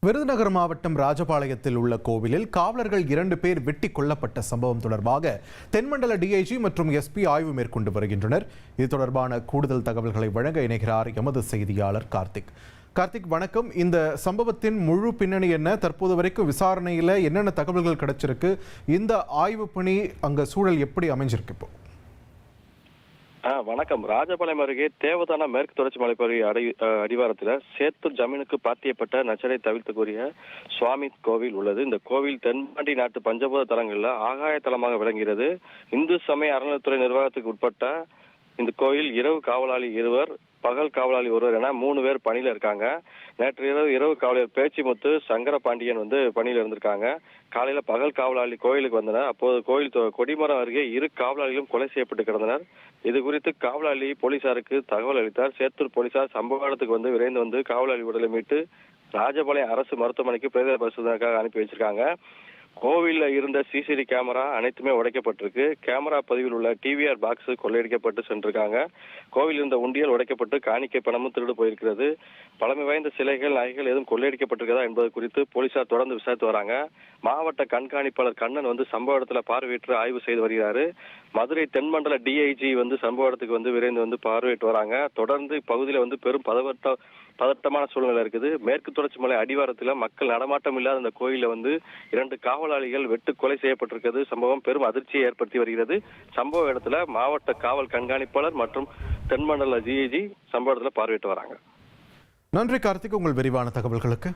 விருதுநகர் மாவட்டம் ராஜபாளையத்தில் உள்ள கோவிலில் காவலர்கள் 2 பேர் வெட்டி கொல்லப்பட்ட சம்பவம் தொடர்பாக தென்மண்டல டிஐஜி மற்றும் எஸ்பி ஆய்வு மேற்கொண்டு வருகின்றனர். இது தொடர்பான கூடுதல் தகவல்களை வழங்க இணைகிறார் எமது செய்தியாளர் கார்த்திக். கார்த்திக், வணக்கம். இந்த சம்பவத்தின் முழு பின்னணி என்ன? தற்போது வரைக்கும் விசாரணையில் என்னென்ன தகவல்கள் கிடைச்சிருக்கு? இந்த ஆய்வு பணி அங்க சூழல் எப்படி அமைஞ்சிருக்கு? இப்போ வணக்கம். ராஜபாளையம் அருகே தேவதான மேற்கு தொடர்ச்சி மலைப்பகுதி அடிவாரத்தில் சேத்தூர் ஜமீனுக்கு பாத்தியப்பட்ட நச்சரை தவிர்த்துக்குரிய சுவாமி கோவில் உள்ளது. இந்த கோவில் தென்பாண்டி நாட்டு பஞ்சபூத தலங்களில் ஆகாய தலமாக விளங்குகிறது. இந்து சமய அறநிலைத்துறை நிர்வாகத்துக்கு உட்பட்ட இந்த கோயில் இரவு காவலாளி 2, பகல் காவலாளி 1 என 3 பேர் பணியில இருக்காங்க. நேற்று இரவு காவலர் பேச்சிமுத்து, சங்கரபாண்டியன் பணியில இருந்திருக்காங்க. காலையில பகல் காவலாளி கோயிலுக்கு வந்தனர். அப்போது கோயில் கொடிமரம் அருகே 2 காவலாளிகளும் கொலை செய்யப்பட்டு கிடந்தனர். இது குறித்து காவலாளி போலீசாருக்கு தகவல் அளித்தார். சேத்தூர் போலீசார் சம்பவ இடத்துக்கு விரைந்து காவலாளி உடலை மீட்டு ராஜபாளையம் அரசு மருத்துவமனைக்கு பிரேத பரிசோதனைக்காக அனுப்பி வச்சிருக்காங்க. கோவில்ல இருந்த சிசிடிவி கேமரா அனைத்துமே உடைக்கப்பட்டிருக்கு. கேமரா பதிவில் உள்ள டிவிஆர் பாக்ஸ் கொள்ளையடிக்கப்பட்டு சென்றிருக்காங்க. கோவில் இருந்த உண்டியல் உடைக்கப்பட்டு காணிக்கை பணமும் திருடு போயிருக்கிறது. பழமை வாய்ந்த சிலைகள், நகைகள் எதுவும் கொள்ளையடிக்கப்பட்டிருக்கதா என்பது குறித்து போலீசார் தொடர்ந்து விசாரித்து வராங்க. மாவட்ட கண்காணிப்பாளர் கண்ணன் சம்பவ இடத்துல பார்வையிட்டு ஆய்வு செய்து வருகிறாரு. மதுரை தென்மண்டல டிஐஜி சம்பவ இடத்துக்கு விரைந்து பார்வையிட்டு வராங்க. தொடர்ந்து இப்பகுதியில பெரும் பதட்டமான சூழ்நிலை இருக்குது. மேற்கு தொடர்ச்சி மலை அடிவாரத்தில் மக்கள் நடமாட்டம் இல்லாத இந்த கோயில 2 காவலாளிகள் வெட்டு கொலை செய்யப்பட்டிருக்கிறது. சம்பவம் பெரும் அதிர்ச்சியை ஏற்படுத்தி வருகிறது. சம்பவ இடத்துல மாவட்ட காவல் கண்காணிப்பாளர் மற்றும் தென்மண்டல டிஐஜி சம்பவ இடத்துல பார்வையிட்டு வராங்க. நன்றி கார்த்திக், உங்கள் விரிவான தகவல்களுக்கு.